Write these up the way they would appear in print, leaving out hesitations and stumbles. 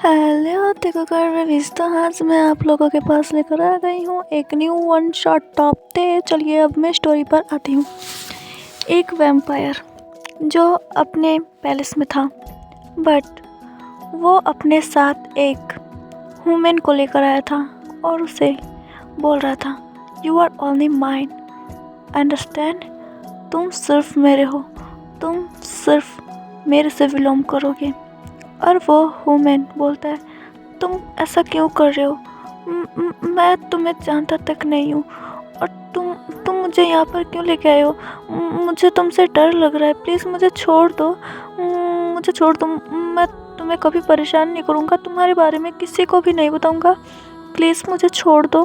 Hello टेकोकर reviews. तो आज मैं आप लोगों के पास लेकर आ गई हूँ एक न्यू वन शॉट टॉप थे। चलिए अब मैं स्टोरी पर आती हूँ। एक वैम्पायर जो अपने पैलेस में था, बट वो अपने साथ एक ह्यूमन को लेकर आया था और उसे बोल रहा था, you are only mine, understand, तुम सिर्फ मेरे हो, तुम सिर्फ मेरे से विलोम करोगे। और वो ह्यूमन बोलता है, तुम ऐसा क्यों कर रहे हो? मैं तुम्हें जानता तक नहीं हूँ और तुम मुझे यहाँ पर क्यों लेके आए हो? मुझे तुमसे डर लग रहा है, प्लीज़ मुझे छोड़ दो, मुझे छोड़ दो। मैं तुम्हें कभी परेशान नहीं करूँगा, तुम्हारे बारे में किसी को भी नहीं बताऊँगा, प्लीज़ मुझे छोड़ दो।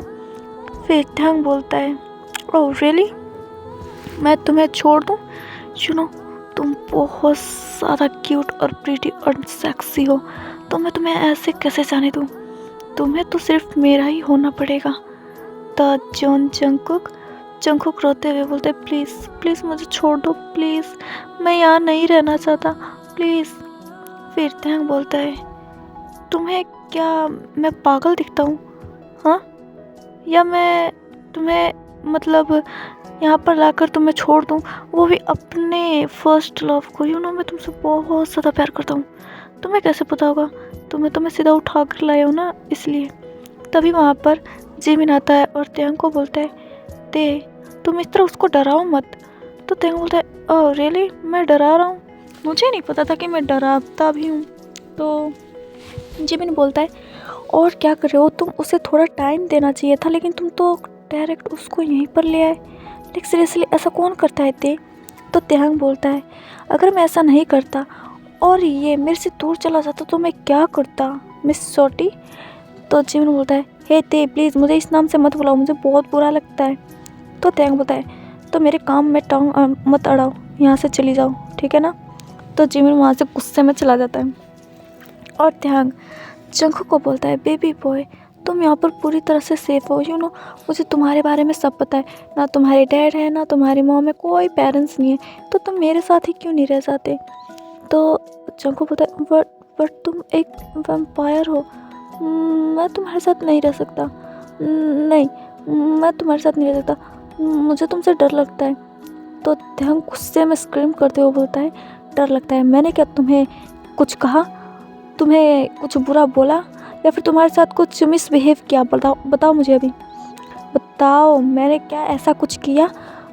फिर ढंग बोलता है, ओह रियली, मैं तुम्हें छोड़ दूँ? सुनो, तुम बहुत ज़्यादा क्यूट और प्रीटी और सेक्सी हो, तो मैं तुम्हें ऐसे कैसे जाने दूँ? तुम्हें तो सिर्फ मेरा ही होना पड़ेगा। द जॉन जंगकुक रोते हुए बोलते, प्लीज़ प्लीज़ मुझे छोड़ दो, प्लीज़ मैं यहाँ नहीं रहना चाहता, प्लीज़। फिर थैंक बोलता है, तुम्हें क्या मैं पागल दिखता हूँ? हाँ, या मैं तुम्हें मतलब यहाँ पर लाकर तुम्हें छोड़ दूँ, वो भी अपने फर्स्ट लव को। मैं तुमसे बहुत ज़्यादा प्यार करता हूँ। तुम्हें कैसे पता होगा? तुम्हें सीधा उठा कर लाया हो ना, इसलिए। तभी वहाँ पर जिमिन आता है और त्यांग को बोलता है, ते तुम इस तरह उसको डराओ मत। तो त्यांग बोलता है, ओह रियली, मैं डरा रहा हूँ? मुझे नहीं पता था कि मैं डराता भी हूँ। तो जिमिन बोलता है, और क्या कर रहे हो तुम? उसे थोड़ा टाइम देना चाहिए था, लेकिन तुम तो डायरेक्ट उसको यहीं पर ले आए। लेकिन सीरियसली ऐसा कौन करता है ते? तो त्यांग बोलता है, अगर मैं ऐसा नहीं करता और ये मेरे से दूर चला जाता तो मैं क्या करता, मिस सोटी? तो जिमिन बोलता है, हे ते प्लीज़ मुझे इस नाम से मत बुलाओ, मुझे बहुत बुरा लगता है। तो त्यांग बोलता है, तो मेरे काम में टांग मत अड़ाओ, यहाँ से चली जाओ, ठीक है ना? तो जिमिन वहाँ से गुस्से में चला जाता है और त्यांग जंगकुक को बोलता है, बेबी बॉय तुम यहाँ पर पूरी तरह से सेफ हो। मुझे तुम्हारे बारे में सब पता है, ना तुम्हारे डैड है ना तुम्हारी मॉम है, कोई पेरेंट्स नहीं है, तो तुम मेरे साथ ही क्यों नहीं रह जाते? तो जंगकुक बोलता है, बट तुम एक वैम्पायर हो, मैं तुम्हारे साथ नहीं रह सकता। नहीं, मैं तुम्हारे साथ नहीं रह सकता, मुझे तुमसे डर लगता है। तो त्यांग गुस्से में स्क्रीम करते हुए बोलता है, डर लगता है? मैंने क्या तुम्हें कुछ कहा? तुम्हें कुछ बुरा बोला या फिर तुम्हारे साथ कुछ मिसबिहेव किया? बताओ मुझे, अभी बताओ मैंने क्या ऐसा कुछ किया?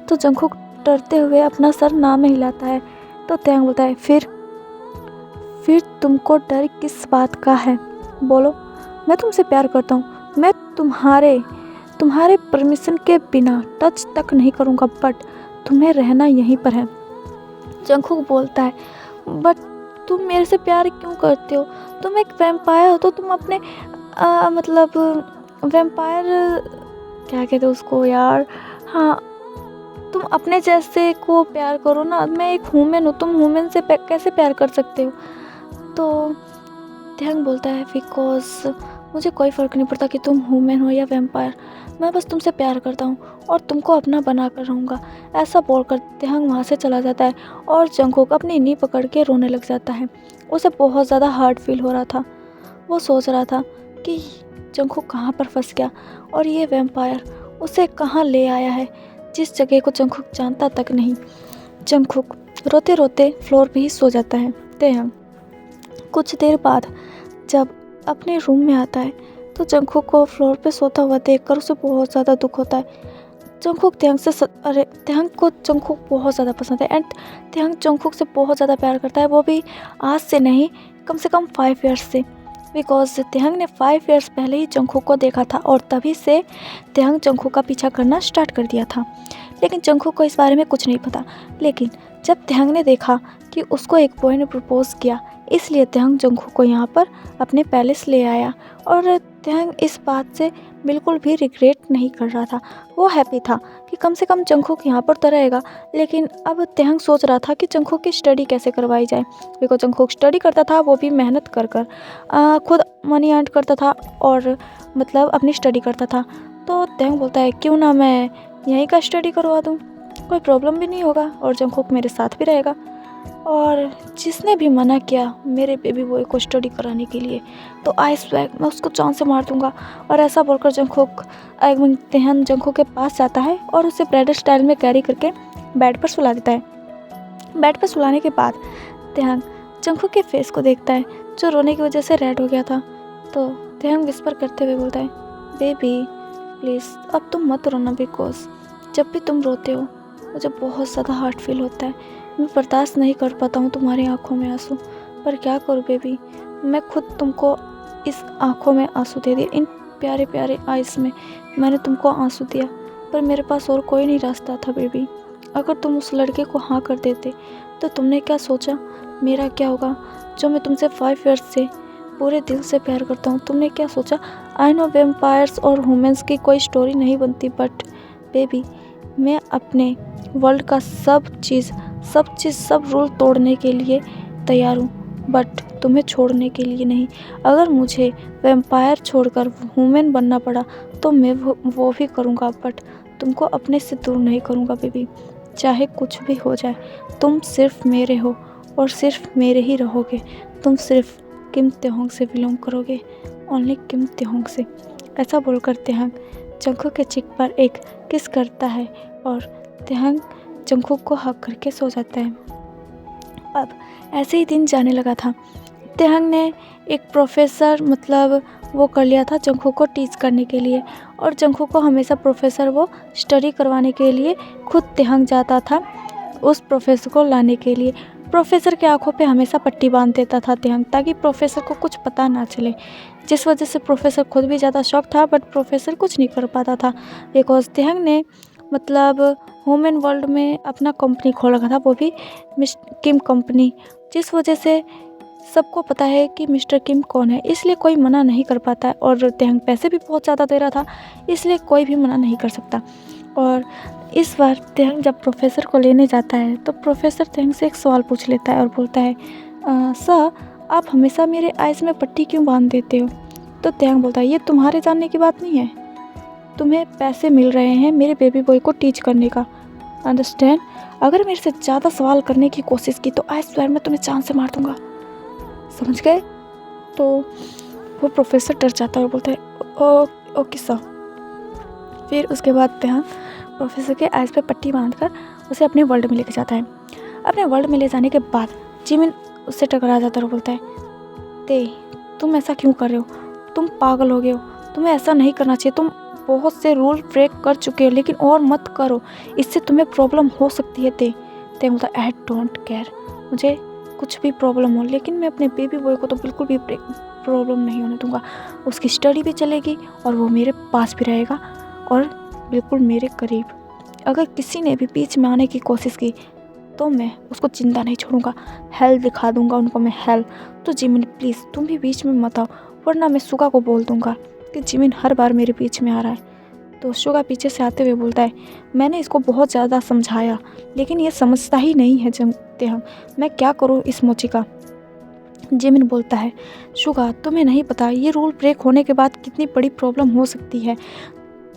तो जंगकुक डरते हुए अपना सर ना में हिलाता है। तो त्यांग बोलता है, फिर तुमको डर किस बात का है? बोलो, मैं तुमसे प्यार करता हूँ, मैं तुम्हारे परमिशन के बिना टच तक नहीं करूँगा, बट तुम्हें रहना यहीं पर है। जंगकुक बोलता है, बट तुम मेरे से प्यार क्यों करते हो? तुम एक वैम्पायर हो, तो तुम अपने मतलब वैम्पायर क्या कहते हो उसको यार, हाँ, तुम अपने जैसे को प्यार करो ना। मैं एक ह्यूमन हूँ, तुम ह्यूमन से कैसे प्यार कर सकते हो? तो त्यांग बोलता है, बिकॉज मुझे कोई फ़र्क नहीं पड़ता कि तुम ह्यूमन हो या वैम्पायर, मैं बस तुमसे प्यार करता हूँ और तुमको अपना बना कर रहूँगा। ऐसा बोलकर त्यांग वहाँ से चला जाता है और जंगकुक अपनी नी पकड़ के रोने लग जाता है। उसे बहुत ज़्यादा हार्ड फील हो रहा था। वो सोच रहा था कि जंगकुक कहाँ पर फंस गया और ये वैम्पायर उसे कहाँ ले आया है, जिस जगह को जंगकुक जानता तक नहीं। जंगकुक रोते रोते फ्लोर पे ही सो जाता है। त्यांग कुछ देर बाद जब अपने रूम में आता है तो जंगकुक को फ्लोर पे सोता हुआ देखकर उसे बहुत ज़्यादा दुख होता है। जंगकुक त्यांग को जंगकुक बहुत ज़्यादा पसंद है एंड त्यांग जंगकुक से बहुत ज़्यादा प्यार करता है, वो भी आज से नहीं, कम से कम 5 ईयर्स से। बिकॉज त्यांग ने 5 ईयर्स पहले ही जंगकुक को देखा था और तभी से त्यांग जंगकुक का पीछा करना स्टार्ट कर दिया था। लेकिन जंगकुक को इस बारे में कुछ नहीं पता। लेकिन जब त्यांग ने देखा कि उसको एक बॉय ने प्रपोज किया, इसलिए त्यांग जंगकुक को यहाँ पर अपने पैलेस ले आया और त्यांग इस बात से बिल्कुल भी रिग्रेट नहीं कर रहा था। वो हैप्पी था कि कम से कम जंगकुक यहाँ पर तो रहेगा। लेकिन अब त्यांग सोच रहा था कि जंगकुक की स्टडी कैसे करवाई जाए, बिकॉज जंगकुक स्टडी करता था, वो भी मेहनत कर खुद मनी अर्न करता था और मतलब अपनी स्टडी करता था। तो त्यांग बोलता है, क्यों ना मैं यहीं का स्टडी करवा दूँ, कोई प्रॉब्लम भी नहीं होगा और जंगकुक मेरे साथ भी रहेगा। और जिसने भी मना किया मेरे बेबी बॉय को स्टडी कराने के लिए, तो आई स्वेयर मैं उसको जान से मार दूंगा। और ऐसा बोलकर जंगकुक तेहन जंगकुक के पास जाता है और उसे ब्राइडल स्टाइल में कैरी करके बेड पर सुला देता है। बेड पर सुलाने के बाद तेहंग जंगकुक के फेस को देखता है जो रोने की वजह से रेड हो गया था। तो तेहंग विस्पर करते हुए बोलता है, बेबी प्लीज़ अब तुम मत रोना, बिकॉज जब भी तुम रोते हो मुझे बहुत ज़्यादा हार्ट फील होता है। मैं बर्दाश्त नहीं कर पाता हूँ तुम्हारी आंखों में आंसू, पर क्या करूँ बेबी, मैं खुद तुमको इस आंखों में आंसू दे दिए, इन प्यारे प्यारे आइस में मैंने तुमको आंसू दिया, पर मेरे पास और कोई नहीं रास्ता था बेबी। अगर तुम उस लड़के को हाँ कर देते तो तुमने क्या सोचा मेरा क्या होगा, जो मैं तुमसे 5 ईयर्स से पूरे दिल से प्यार करता हूँ। तुमने क्या सोचा। आई नो वेम्पायर्स और ह्यूमंस की कोई स्टोरी नहीं बनती, बट बेबी मैं अपने वर्ल्ड का सब रूल तोड़ने के लिए तैयार हूँ, बट तुम्हें छोड़ने के लिए नहीं। अगर मुझे वैम्पायर छोड़कर ह्यूमन बनना पड़ा तो मैं वो भी करूँगा, बट तुमको अपने से दूर नहीं करूँगा बेबी। चाहे कुछ भी हो जाए तुम सिर्फ मेरे हो और सिर्फ मेरे ही रहोगे। तुम सिर्फ किम तेहोंग से बिलोंग करोगे, ओनली किम तेहोंग से। ऐसा बोलकर तेहंग जंगकुक के चिक पर एक किस करता है और तेहंग जंगकुक को हक करके सो जाता है। अब ऐसे ही दिन जाने लगा था। तेहंग ने एक प्रोफेसर वो कर लिया था जंगकुक को टीच करने के लिए, और जंगकुक को हमेशा प्रोफेसर वो स्टडी करवाने के लिए खुद तेहंग जाता था उस प्रोफेसर को लाने के लिए। प्रोफेसर के आंखों पे हमेशा पट्टी बांध देता था तेहंग, ताकि प्रोफेसर को कुछ पता ना चले, जिस वजह से प्रोफेसर खुद भी ज़्यादा शॉक था, बट प्रोफेसर कुछ नहीं कर पाता था। बिकॉज तेहंग ने ह्यूमन वर्ल्ड में अपना कंपनी खोल रखा था, वो भी मिस्टर किम कंपनी, जिस वजह से सबको पता है कि मिस्टर किम कौन है, इसलिए कोई मना नहीं कर पाता है। और तेहंग पैसे भी बहुत ज़्यादा दे रहा था, इसलिए कोई भी मना नहीं कर सकता। और इस बार तेहंग जब प्रोफेसर को लेने जाता है तो प्रोफेसर तेहंग से एक सवाल पूछ लेता है और बोलता है, सर आप हमेशा मेरे आइज़ में पट्टी क्यों बांध देते हो। तो तेहंग बोलता है, ये तुम्हारे जानने की बात नहीं है, तुम्हें पैसे मिल रहे हैं मेरे बेबी बॉय को टीच करने का, अंडरस्टैंड। अगर मेरे से ज़्यादा सवाल करने की कोशिश की तो आई स्वेयर मैं तुम्हें जान से मार दूंगा, समझ गए। तो वो प्रोफेसर डर जाता है और बोलता है, ओके सर। फिर उसके बाद तेहंग प्रोफेसर के आइज़ पे पट्टी बांधकर उसे अपने वर्ल्ड में लेके जाता है। अपने वर्ल्ड में ले जाने के बाद जिमिन उससे टकरा जाता है और बोलता है, ते तुम ऐसा क्यों कर रहे हो, तुम पागल हो गए हो, तुम्हें ऐसा नहीं करना चाहिए, तुम बहुत से रूल ब्रेक कर चुके हो, लेकिन और मत करो, इससे तुम्हें प्रॉब्लम हो सकती है। ते बोलता है, आई डोंट केयर, मुझे कुछ भी प्रॉब्लम हो, लेकिन मैं अपने बेबी बॉय को तो बिल्कुल भी प्रॉब्लम नहीं होने दूंगा। उसकी स्टडी भी चलेगी और वो मेरे पास भी रहेगा और बिल्कुल मेरे करीब। अगर किसी ने भी बीच में आने की कोशिश की तो मैं उसको जिंदा नहीं छोड़ूंगा, हेल दिखा दूंगा उनको मैं, हेल। तो जिमिन प्लीज़ तुम भी बीच में मत आओ, वरना मैं सुगा को बोल दूंगा कि जिमिन हर बार मेरे बीच में आ रहा है। तो सुगा पीछे से आते हुए बोलता है, मैंने इसको बहुत ज़्यादा समझाया लेकिन ये समझता ही नहीं है तेहंग, मैं क्या करूँ इस मोची का। जिमिन बोलता है, सुगा तुम्हें नहीं पता ये रूल ब्रेक होने के बाद कितनी बड़ी प्रॉब्लम हो सकती है,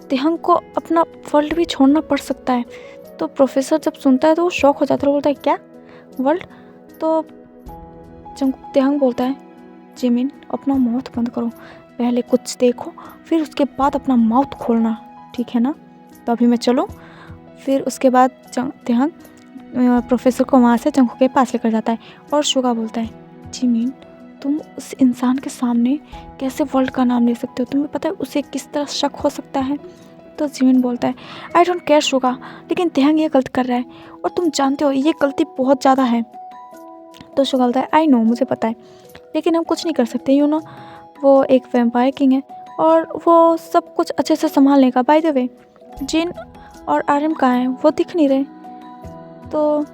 तेहंग को अपना वर्ल्ड भी छोड़ना पड़ सकता है। तो प्रोफेसर जब सुनता है तो वो शॉक हो जाता है, बोलता है क्या वर्ल्ड। तो तेहंग बोलता है, जिमिन अपना माउथ बंद करो, पहले कुछ देखो फिर उसके बाद अपना माउथ खोलना, ठीक है ना। तो अभी मैं चलूँ। फिर उसके बाद तेहंग प्रोफेसर को वहाँ से जंगकुक के पास लेकर जाता है और सुगा बोलता है, जिमिन तुम उस इंसान के सामने कैसे वर्ल्ड का नाम ले सकते हो, तुम्हें पता है उसे किस तरह शक हो सकता है। तो जिमिन बोलता है, आई डोंट केयर सुगा, लेकिन तेहंग ये गलत कर रहा है और तुम जानते हो ये गलती बहुत ज़्यादा है। तो सुगा बोलता है, आई नो मुझे पता है, लेकिन हम कुछ नहीं कर सकते, यू नो वो एक वैम्पायर किंग है और वो सब कुछ अच्छे से संभाल लेगा। बाय द वे जिन और आर्यन कहाँ हैं, वो दिख नहीं रहे। तो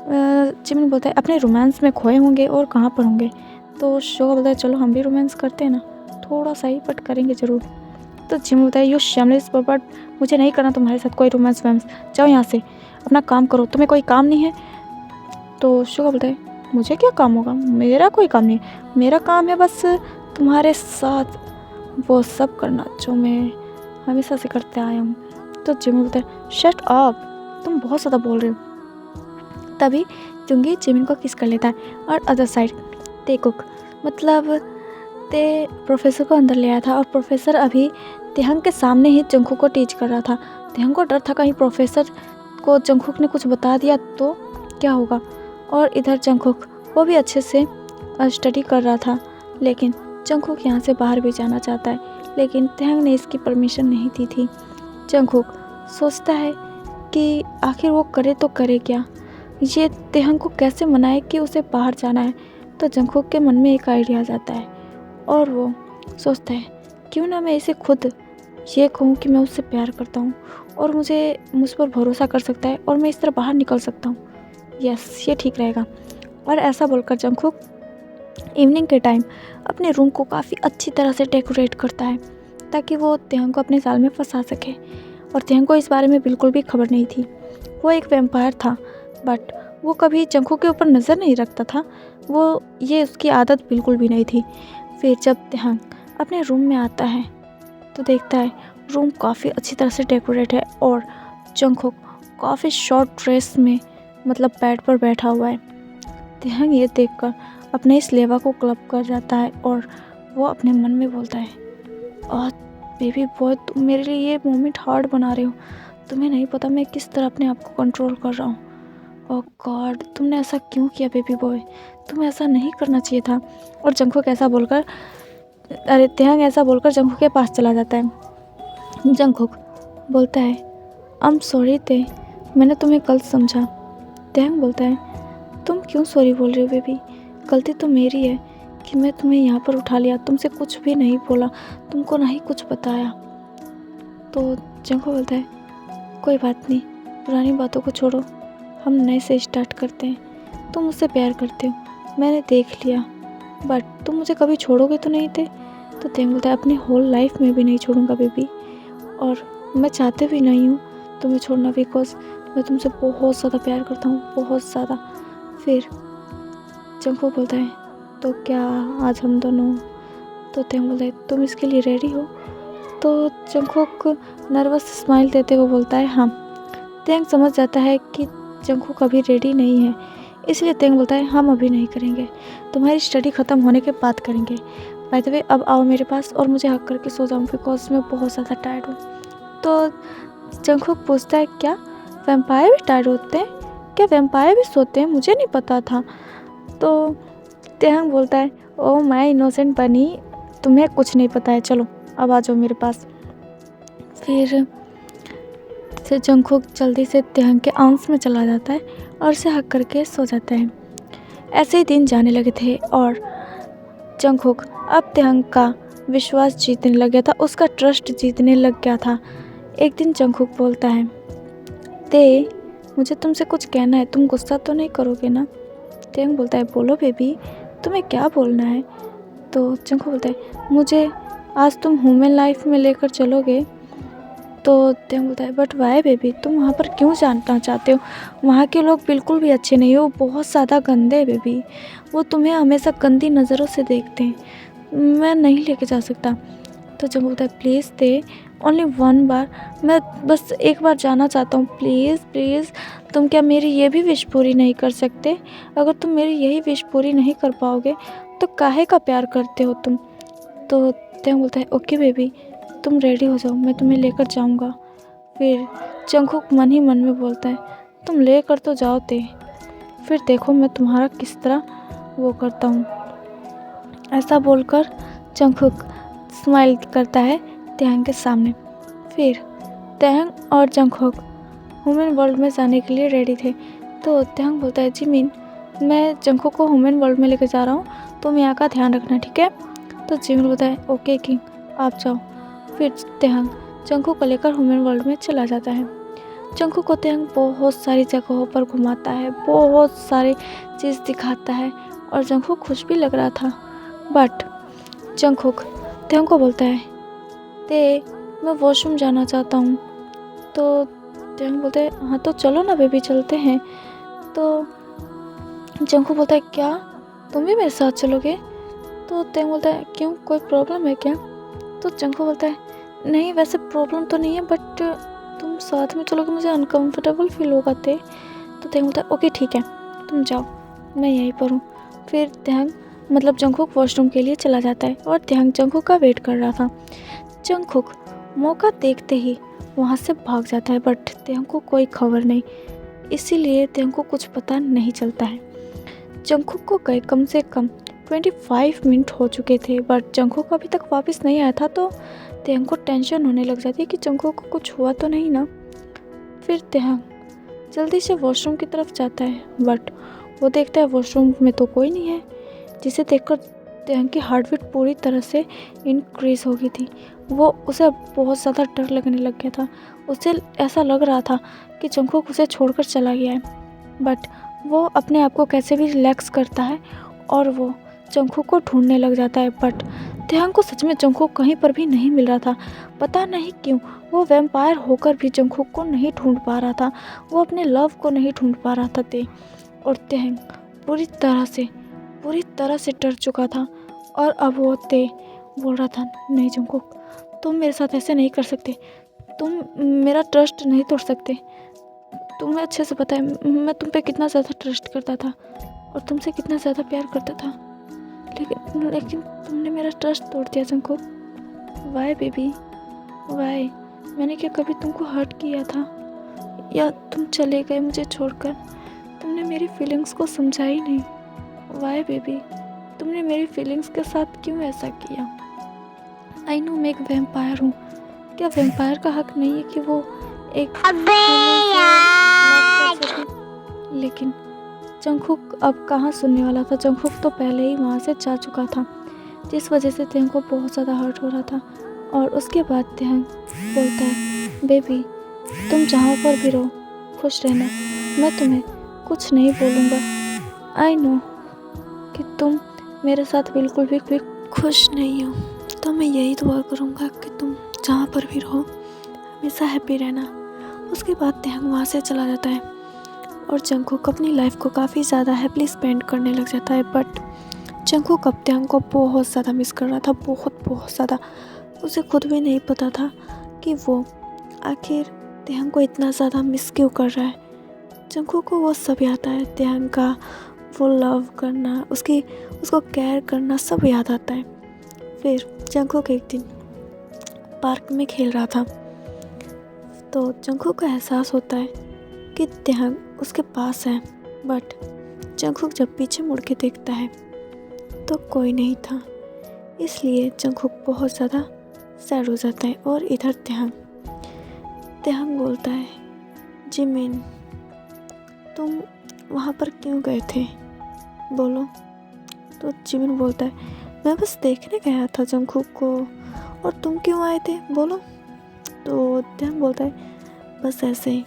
जिमिन बोलता है, अपने रोमांस में खोए होंगे और कहाँ पर होंगे। तो सुगा बोलता है, चलो हम भी रोमांस करते हैं ना, थोड़ा सा ही बट करेंगे ज़रूर। तो जिमिन बोलता है, यू शेमलेस बट मुझे नहीं करना तुम्हारे साथ कोई रोमांस वैम्स, जाओ यहाँ से, अपना काम करो, तुम्हें कोई काम नहीं है। तो सुगा बोलता है, मुझे क्या काम होगा, मेरा कोई काम नहीं है, मेरा काम है बस तुम्हारे साथ वो सब करना जो मैं हमेशा से करते आया हूँ। तो जिमिन बोलता है, शट अप, तुम बहुत ज़्यादा बोल रहे हो। तभी चुंगी जिमिन को किस कर लेता है। और अदर साइड तेकुक मतलब ते प्रोफेसर को अंदर ले आया था और प्रोफेसर अभी तेहंग के सामने ही जंगकुक को टीच कर रहा था। तेहंग को डर था कहीं प्रोफेसर को जंगकुक ने कुछ बता दिया तो क्या होगा। और इधर जंगकुक वो भी अच्छे से स्टडी कर रहा था, लेकिन जंगकुक यहाँ से बाहर भी जाना चाहता है, लेकिन तेहंग ने इसकी परमिशन नहीं दी थी। जंगकुक सोचता है कि आखिर वो करे तो करे क्या, ये तेहंग को कैसे मनाए कि उसे बाहर जाना है। तो जंगकुक के मन में एक आइडिया आ जाता है और वो सोचता है क्यों ना मैं इसे खुद ये कहूँ कि मैं उससे प्यार करता हूँ और मुझ पर भरोसा कर सकता है और मैं इस तरह बाहर निकल सकता हूँ। यस, ये ठीक रहेगा। और ऐसा बोलकर जंगकुक इवनिंग के टाइम अपने रूम को काफ़ी अच्छी तरह से डेकोरेट करता है ताकि वो तेहंग को अपने जाल में फंसा सके। और तेहंग को इस बारे में बिल्कुल भी खबर नहीं थी। वो एक वैम्पायर था, बट वो कभी जंगकुक के ऊपर नज़र नहीं रखता था, ये उसकी आदत बिल्कुल भी नहीं थी। फिर जब तेहंग अपने रूम में आता है तो देखता है रूम काफ़ी अच्छी तरह से डेकोरेट है और जंगकुक काफ़ी शॉर्ट ड्रेस में मतलब बेड पर बैठा हुआ है। तेहंग ये देखकर अपने इस लेवा को क्लब कर जाता है और वो अपने मन में बोलता है, और बेबी बॉय तुम मेरे लिए ये मोमेंट हार्ड बना रहे हो, तुम्हें नहीं पता मैं किस तरह अपने आप को कंट्रोल कर रहा हूँ। ओह गॉड, तुमने ऐसा क्यों किया बेबी बॉय, तुम्हें ऐसा नहीं करना चाहिए था। और तेहंग ऐसा बोलकर जंगकुक के पास चला जाता है। जंगकुक बोलता है, आई एम सॉरी ते, मैंने तुम्हें गलत समझा। तेहंग बोलता है, तुम क्यों सॉरी बोल रहे हो बेबी, गलती तो मेरी है कि मैं तुम्हें यहाँ पर उठा लिया, तुमसे कुछ भी नहीं बोला, तुमको नहीं कुछ बताया। तो जंगकुक बोलता है, कोई बात नहीं, पुरानी बातों को छोड़ो, हम नए से स्टार्ट करते हैं। तुम मुझसे प्यार करते हो, मैंने देख लिया, बट तुम मुझे कभी छोड़ोगे तो नहीं थे। तो तेहंग बोलता है, अपनी होल लाइफ में भी नहीं छोड़ूंगा बेबी, और मैं चाहते भी नहीं हूँ तुम्हें छोड़ना, बिकॉज मैं तुमसे बहुत ज़्यादा प्यार करता हूँ, बहुत ज़्यादा। फिर जंगकुक बोलता है, तो क्या आज हम दोनों, तो तेहंग बोलता है, तुम इसके लिए रेडी हो। तो जंगकुक नर्वस स्माइल देते हुए बोलता है, हाँ। तेहंग समझ जाता है कि जंगकुक अभी रेडी नहीं है, इसलिए तेहंग बोलता है, हम अभी नहीं करेंगे, तुम्हारी स्टडी ख़त्म होने के बाद करेंगे। बाय द वे अब आओ मेरे पास और मुझे हक करके सो जाऊँ, बिकॉज मैं बहुत ज़्यादा टायर्ड हूँ। तो जंगकुक पूछता है, क्या वैम्पायर भी टायर्ड होते हैं, क्या वैम्पायर भी सोते हैं, मुझे नहीं पता था। तो तेहंग बोलता है, ओ माय इनोसेंट बनी, तुम्हें कुछ नहीं पता है, चलो अब आ जाओ मेरे पास। फिर से जंगकुक जल्दी से तेहंग के आर्म्स में चला जाता है और उसे हक करके सो जाता है। ऐसे ही दिन जाने लगे थे और जंगकुक अब तेहंग का विश्वास जीतने लग गया था, उसका ट्रस्ट जीतने लग गया था। एक दिन जंगकुक बोलता है, ते मुझे तुमसे कुछ कहना है, तुम गुस्सा तो नहीं करोगे ना। तेहंग बोलता है, बोलो बेबी, तुम्हें क्या बोलना है। तो जंगकुक बोलता है, मुझे आज तुम ह्यूमन लाइफ में लेकर चलोगे। तो तेहंग बोलता है, बट वाई बेबी, तुम वहाँ पर क्यों जानना चाहते हो, वहाँ के लोग बिल्कुल भी अच्छे नहीं, वो बहुत ज़्यादा गंदे हैं बेबी, वो तुम्हें हमेशा गंदी नज़रों से देखते हैं, मैं नहीं लेके जा सकता। तो जंगकुक बोलता है, please they, only one bar, मैं बस एक बार जाना चाहता हूँ, प्लीज़ प्लीज़, तुम क्या मेरी ये भी विश पूरी नहीं कर सकते। अगर तुम मेरी यही विश पूरी नहीं कर पाओगे तो काहे का प्यार करते हो तुम। तो तेहंग बोलता है, ओके बेबी, तुम रेडी हो जाओ, मैं तुम्हें लेकर जाऊंगा। फिर जंगकुक मन ही मन में बोलता है, तुम लेकर तो जाओ ते, फिर देखो मैं तुम्हारा किस तरह वो करता हूँ। ऐसा बोलकर जंगकुक स्माइल करता है तेहंग के सामने। फिर तेहंग और जंगकुक ह्यूमन वर्ल्ड में जाने के लिए रेडी थे। तो तेहंग बोलता है, जिमिन, मैं जंगकुक को ह्यूमन वर्ल्ड में लेकर जा रहा हूँ, तुम यहाँ का ध्यान रखना, ठीक है। तो जिमिन बोलता है, ओके किंग, आप जाओ। फिर तेहंग जंगकुक को लेकर ह्यूमन वर्ल्ड में चला जाता है। जंगकुक को तेहंग बहुत सारी जगहों पर घुमाता है, बहुत सारी चीज़ दिखाता है और जंगकुक खुश भी लग रहा था। बट जंगकुक तेहंग को बोलता है, ते मैं वॉशरूम जाना चाहता हूँ। तो तेहंग बोलते हैं, हाँ तो चलो ना बेबी, चलते हैं। तो जंगकुक बोलता है, क्या तुम भी मेरे साथ चलोगे। तो तेहंग बोलता है, क्यों, कोई प्रॉब्लम है क्या। तो जंगकुक बोलता है, नहीं वैसे प्रॉब्लम तो नहीं है, बट तुम साथ में चलोगे मुझे अनकंफर्टेबल फील होगा ते। तो तेहंग बोलता है, ओके ठीक है, तुम जाओ, मैं यहीं पर हूँ। फिर त्यांग मतलब जंगकुक वॉशरूम के लिए चला जाता है और त्यांग जंगकुक का वेट कर रहा था। जंगकुक मौका देखते ही वहाँ से भाग जाता है, बट त्यांग को कोई खबर नहीं, इसीलिए त्यांग को कुछ पता नहीं चलता है। जंगकुक को गए कम से कम 25 मिनट हो चुके थे, बट जंगकुक अभी तक वापस नहीं आया था। तो त्यांग को टेंशन होने लग जाती है कि जंगकुक को कुछ हुआ तो नहीं ना। फिर त्यांग जल्दी से वॉशरूम की तरफ जाता है, बट वो देखता है वॉशरूम में तो कोई नहीं है, जिसे देखकर त्यांग की हार्ट बीट पूरी तरह से इंक्रीज हो गई थी। उसे बहुत ज़्यादा डर लगने लग गया था। उसे ऐसा लग रहा था कि जंगकुक उसे छोड़कर चला गया है, बट वो अपने आप को कैसे भी रिलैक्स करता है और वो जंगकुक को ढूंढने लग जाता है। बट त्यांग को सच में जंगकुक कहीं पर भी नहीं मिल रहा था। पता नहीं क्यों वो वैम्पायर होकर भी जंगकुक को नहीं ढूंढ पा रहा था, वो अपने लव को नहीं ढूंढ पा रहा था। और त्यांग पूरी तरह से डर चुका था। और अब वो बोल रहा था, नहीं जंगकुक, तुम मेरे साथ ऐसे नहीं कर सकते, तुम मेरा ट्रस्ट नहीं तोड़ सकते। तुम्हें अच्छे से पता है मैं तुम पे कितना ज़्यादा ट्रस्ट करता था और तुमसे कितना ज़्यादा प्यार करता था, लेकिन तुमने मेरा ट्रस्ट तोड़ दिया जंगकुक। Y baby, Y? मैंने क्या कभी तुमको हर्ट किया था, या तुम चले गए मुझे छोड़कर? तुमने मेरी फीलिंग्स को समझा ही नहीं। वाई बेबी, तुमने मेरी फीलिंग्स के साथ क्यों ऐसा किया? आई नो मैं एक वैम्पायर हूँ, क्या वैम्पायर का हक नहीं है कि वो एक लेकिन जंगकुक अब कहाँ सुनने वाला था। जंगकुक तो पहले ही वहाँ से जा चुका था, जिस वजह से त्यांग को बहुत ज़्यादा हर्ट हो रहा था। और उसके बाद त्यांग बोलता है, बेबी तुम जहाँ पर भी रहो खुश रहना, मैं तुम्हें कुछ नहीं बोलूँगा। आई नो कि तुम मेरे साथ बिल्कुल भी खुश नहीं हो, तो मैं यही दुआ करूँगा कि तुम जहाँ पर भी रहो हमेशा हैप्पी रहना। उसके बाद त्यांग वहाँ से चला जाता है और जंगकुक अपनी लाइफ को काफ़ी ज़्यादा हैप्पीली स्पेंड करने लग जाता है। बट जंगकुक अब त्यांग को बहुत ज़्यादा मिस कर रहा था, बहुत ज़्यादा। उसे खुद भी नहीं पता था कि वो आखिर त्यांग को इतना ज़्यादा मिस क्यों कर रहा है। जंगकुक को वो सब याद आता है, त्यांग का वो लव करना, उसको केयर करना सब याद आता है। फिर जंगकुक एक दिन पार्क में खेल रहा था, तो जंगकुक को एहसास होता है कि त्यांग उसके पास है। बट जंगकुक जब पीछे मुड़ के देखता है तो कोई नहीं था, इसलिए जंगकुक बहुत ज़्यादा सैड हो जाता है। और इधर त्यांग बोलता है, जिमिन तुम वहाँ पर क्यों गए थे, बोलो? तो जिमिन बोलता है, मैं बस देखने गया था जंगकुक को, और तुम क्यों आए थे, बोलो? तो त्यांग बोलता है, बस ऐसे ही।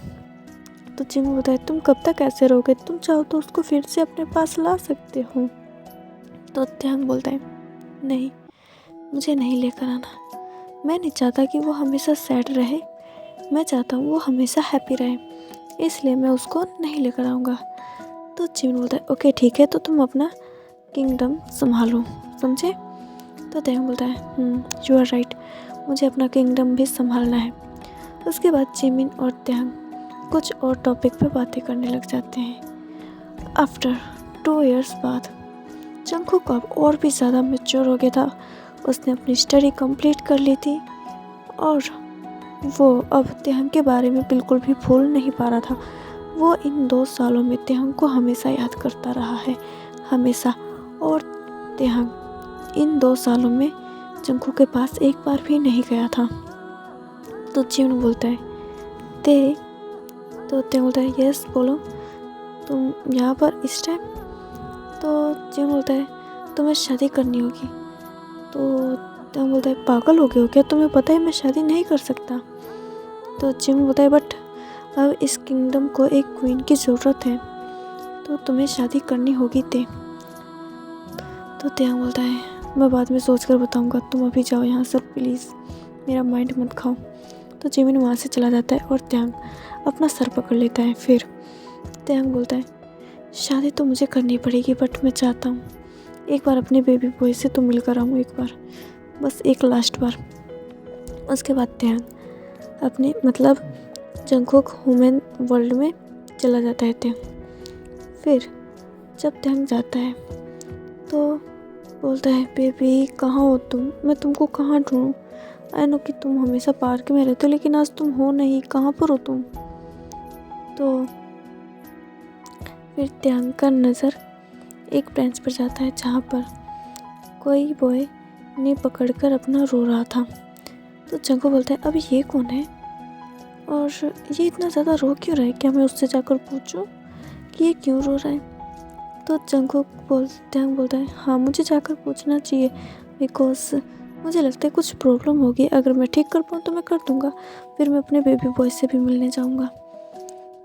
तो जिमिन बोलता है, तुम कब तक ऐसे रहोगे, तुम चाहो तो उसको फिर से अपने पास ला सकते हो। तो त्यांग बोलता है, नहीं, मुझे नहीं लेकर आना, मैं नहीं चाहता कि वो हमेशा सैड रहे, मैं चाहता हूँ वो हमेशा हैप्पी रहे, इसलिए मैं उसको नहीं लेकर आऊँगा। तो जिमिन बोलता है, ओके ठीक है, तो तुम अपना किंगडम संभालो, समझे? तो त्यांग बोलता है, यू आर राइट, मुझे अपना किंगडम भी संभालना है। उसके बाद जिमिन और त्यांग कुछ और टॉपिक पे बातें करने लग जाते हैं। आफ्टर 2 इयर्स बाद जंगकुक अब और भी ज़्यादा मैच्योर हो गया था। उसने अपनी स्टडी कंप्लीट कर ली थी और वो अब त्यांग के बारे में बिल्कुल भी भूल नहीं पा रहा था। वो इन 2 सालों में त्यांग को हमेशा याद करता रहा है, हमेशा। और त्यांग इन 2 सालों में जंगकुक के पास एक बार भी नहीं गया था। तो जिमिन बोलता है, तो त्यांग बोलता है, यस बोलो, तुम यहाँ पर इस टाइम? तो जिमिन बोलता है, तुम्हें शादी करनी होगी। तो त्यांग बोलता है, पागल हो गए हो क्या, तुम्हें पता है मैं शादी नहीं कर सकता। तो जिमिन बोलता है, बट अब इस किंगडम को एक क्वीन की ज़रूरत है, तो तुम्हें शादी करनी होगी। तो त्यांग बोलता है, मैं बाद में सोच कर बताऊँगा, तुम अभी जाओ यहाँ से प्लीज़, मेरा माइंड मत खाओ। तो जिमिन वहाँ से चला जाता है और त्यांग अपना सर पकड़ लेता है। फिर त्यांग बोलता है, शादी तो मुझे करनी पड़ेगी, बट मैं चाहता हूँ एक बार अपने बेबी बॉय से तो मिलकर आऊँ, एक बार, बस एक लास्ट बार। उसके बाद त्यांग अपने जंगकुक ह्यूमन वर्ल्ड में चला जाता है। फिर जब ध्यान जाता है तो बोलता है, बेबी कहाँ हो तुम, मैं तुमको कहाँ ढूंढूं। आई नो कि तुम हमेशा पार्क में रहते हो, लेकिन आज तुम हो नहीं, कहाँ पर हो तुम। तो फिर ध्यान का नज़र एक बेंच पर जाता है जहाँ पर कोई बॉय ने पकड़कर अपना रो रहा था। तो जंगो बोलता है, अब ये कौन है और ये इतना ज़्यादा रो क्यों रहा है, क्या मैं उससे जाकर पूछूं कि ये क्यों रो रहा है। तो जंगो बोलता है, हाँ मुझे जाकर पूछना चाहिए, बिकॉज मुझे लगता है कुछ प्रॉब्लम होगी, अगर मैं ठीक कर पाऊँ तो मैं कर दूँगा, फिर मैं अपने बेबी बॉय से भी मिलने जाऊँगा।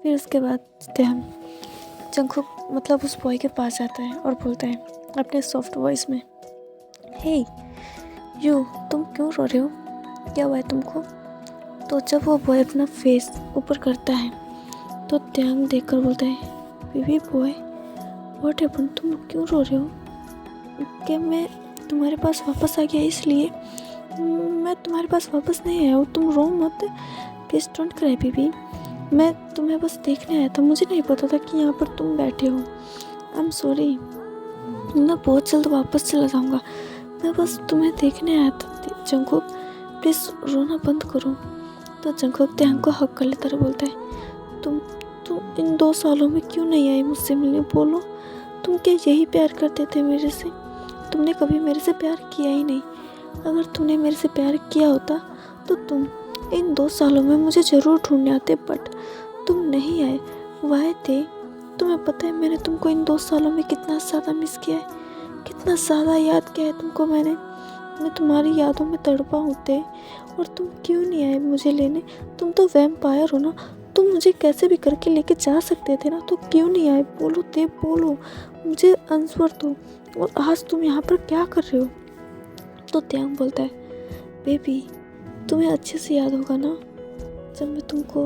फिर उसके बाद जंगो मतलब उस बॉय के पास जाता है और बोलता है अपने सॉफ्ट वॉइस में, हे यू तुम क्यों रो रहे हो, क्या हुआ है तुमको। तो जब वो बॉय अपना फेस ऊपर करता है तो ध्यान देखकर बोलता है, बेबी बॉय व्हाट हैपन, तुम क्यों रो रहे हो, क्या मैं तुम्हारे पास वापस आ गया इसलिए। मैं तुम्हारे पास वापस नहीं आया हूँ, तुम रो मत, प्लीज़ डोंट क्राई बेबी, मैं तुम्हें बस देखने आया था, मुझे नहीं पता था कि यहाँ पर तुम बैठे हो। आई एम सॉरी, मैं बहुत जल्द वापस चला जाऊँगा, मैं बस तुम्हें देखने आया था। जंगकुक प्लीज़ रोना बंद करो। तो जंगकुक ध्यान को हक कर लेता बोलता है, तुम इन 2 सालों में क्यों नहीं आई मुझसे मिलने, बोलो तुम क्या यही प्यार करते थे मेरे से, तुमने कभी मेरे से प्यार किया ही नहीं। अगर तुमने मेरे से प्यार किया होता तो तुम इन 2 सालों में मुझे ज़रूर ढूंढने आते, बट तुम नहीं आए। वाई थे, तुम्हें पता है मैंने तुमको इन 2 सालों में कितना ज़्यादा मिस किया है, कितना ज़्यादा याद किया है तुमको मैंने, मैं तुम्हारी यादों में तड़पा होते, और तुम क्यों नहीं आए मुझे लेने। तुम तो वैम्पायर हो ना, तुम मुझे कैसे भी करके लेके जा सकते थे ना, तो क्यों नहीं आए, बोलो मुझे आंसर दो। और आज तुम यहाँ पर क्या कर रहे हो। तो त्यांग बोलता है, बेबी तुम्हें अच्छे से याद होगा ना, जब मैं तुमको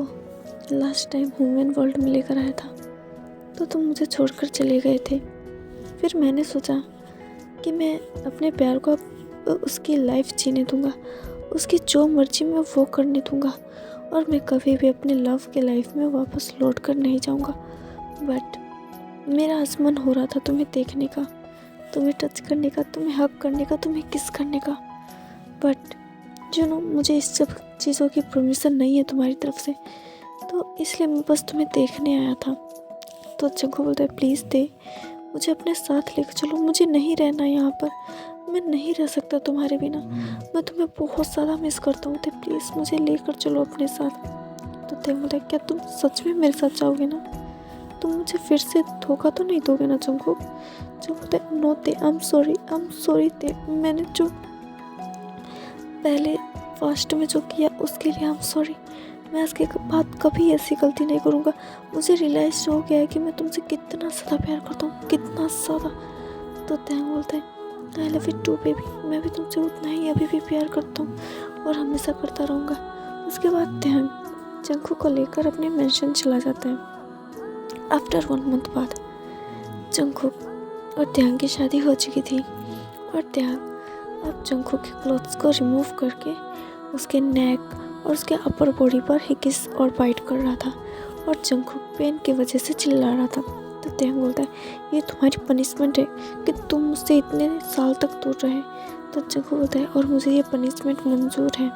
लास्ट टाइम ह्यूमन वर्ल्ड में लेकर आया था तो तुम मुझे छोड़कर चले गए थे। फिर मैंने सोचा कि मैं अपने प्यार को उसकी लाइफ जीने दूंगा, उसकी जो मर्जी में वो करने दूंगा, और मैं कभी भी अपने लव के लाइफ में वापस लौट कर नहीं जाऊंगा। बट मेरा आज मन हो रहा था तुम्हें देखने का, तुम्हें टच करने का, तुम्हें हग करने का, तुम्हें किस करने का, बट मुझे इस सब चीज़ों की परमिशन नहीं है तुम्हारी तरफ से, तो इसलिए मैं बस तुम्हें देखने आया था। तो जंगो बोलता है, प्लीज़ दे मुझे अपने साथ लेकर चलो, मुझे नहीं रहना यहाँ पर, मैं नहीं रह सकता तुम्हारे बिना, मैं तुम्हें बहुत ज़्यादा मिस करता हूँ, तो प्लीज़ मुझे लेकर चलो अपने साथ। तो त्यांग बोलता है, क्या तुम सच में मेरे साथ जाओगे ना, तुम मुझे फिर से धोखा तो नहीं दोगे ना जंगो। जो बोलता है, नो ते, आई एम सॉरी ते, मैंने जो पहले फर्स्ट में जो किया उसके लिए आई एम सॉरी, मैं इसके बाद कभी ऐसी गलती नहीं करूँगा। मुझे रियलाइज़ हो गया है कि मैं तुमसे कितना ज़्यादा प्यार करता हूँ, कितना ज़्यादा। तो त्यांग बोलता है, I love you too baby, मैं भी तुमसे उतना ही अभी भी प्यार करता हूँ और हमेशा करता रहूँगा। उसके बाद त्यांग जंगको को लेकर अपने मेंशन चला जाता है। आफ्टर 1 मंथ बाद जंगको और त्यांग की शादी हो चुकी थी, और त्यांग अब जंगको के क्लोथ्स को रिमूव करके उसके नेक और उसके अपर बॉडी पर ही किस और बाइट कर रहा था, और जंगको पेन की वजह से चिल्ला रहा था। तो त्यांग बोलता है, ये तुम्हारी पनिशमेंट है कि तुम मुझसे इतने साल तक दूर रहे। तो जंगको बोलता है, और मुझे ये पनिशमेंट मंजूर है।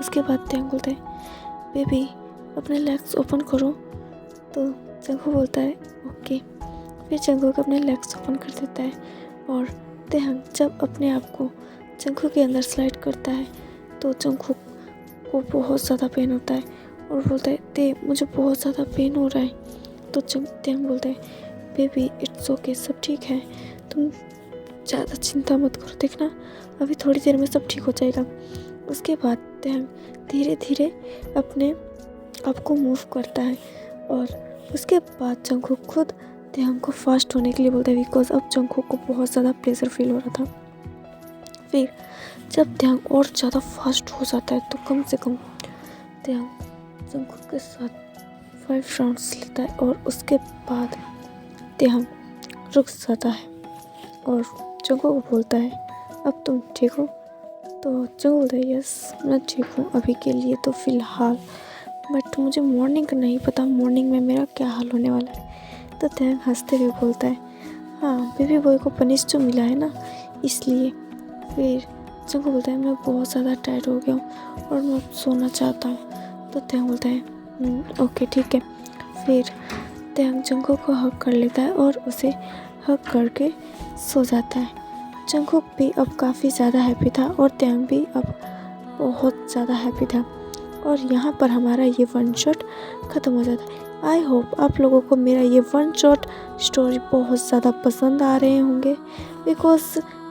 उसके बाद त्यांग बोलता है, बेबी अपने लेग्स ओपन करो। तो जंगको बोलता है, ओके। फिर जंगको अपने लेग्स ओपन कर देता है, और त्यांग जब अपने आप को जंगको के अंदर स्लाइड करता है तो जंगको को बहुत ज़्यादा पेन होता है, और बोलता है, ते मुझे बहुत ज़्यादा पेन हो रहा है। तो त्यांग बोलता है, बेबी इट्स ओके, सब ठीक है, तुम ज़्यादा चिंता मत करो, देखना अभी थोड़ी देर में सब ठीक हो जाएगा। उसके बाद त्यांग धीरे धीरे अपने आप को मूव करता है, और उसके बाद जंगको खुद त्यांग को फास्ट होने के लिए बोलता है, बिकॉज अब जंगको को बहुत ज़्यादा प्रेशर फील हो रहा था। फिर जब त्यांग और ज़्यादा फास्ट हो जाता है तो कम से कम त्यांग जंगको के साथ 5 राउंड्स लेता है, और उसके बाद त्यांग रुक जाता है और जंगको को बोलता है, अब तुम ठीक हो। तो जंगको बोलता है, यस मैं ठीक हूँ अभी के लिए तो फ़िलहाल, बट मुझे मॉर्निंग का नहीं पता, मॉर्निंग में मेरा क्या हाल होने वाला है। तो त्यांग हंसते हुए बोलता है, हाँ, बेबी बॉय को पनिश तो मिला है ना, इसलिए। फिर जंगकुक बोलता है मैं बहुत ज़्यादा टायर्ड हो गया हूँ और मैं सोना चाहता हूँ। तो तैंग बोलता है ओके ठीक है। फिर तैंग जंगकुक को हग कर लेता है और उसे हग करके सो जाता है। जंगकुक भी अब काफ़ी ज़्यादा हैप्पी था और तैंग भी अब बहुत ज़्यादा हैप्पी था। और यहाँ पर हमारा ये वन शॉट ख़त्म हो जाता है। आई होप आप लोगों को मेरा ये वन शॉट स्टोरी बहुत ज़्यादा पसंद आ रहे होंगे, बिकॉज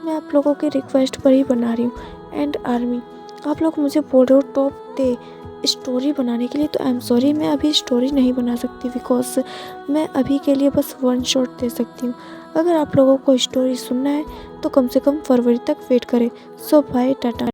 मैं आप लोगों के रिक्वेस्ट पर ही बना रही हूँ। एंड आर्मी, आप लोग मुझे बोल रहे हो टॉप दे स्टोरी बनाने के लिए, तो आई एम सॉरी, मैं अभी स्टोरी नहीं बना सकती, बिकॉज मैं अभी के लिए बस वन शॉट दे सकती हूँ। अगर आप लोगों को स्टोरी सुनना है तो कम से कम फरवरी तक वेट करें। सो बाय, टाटा।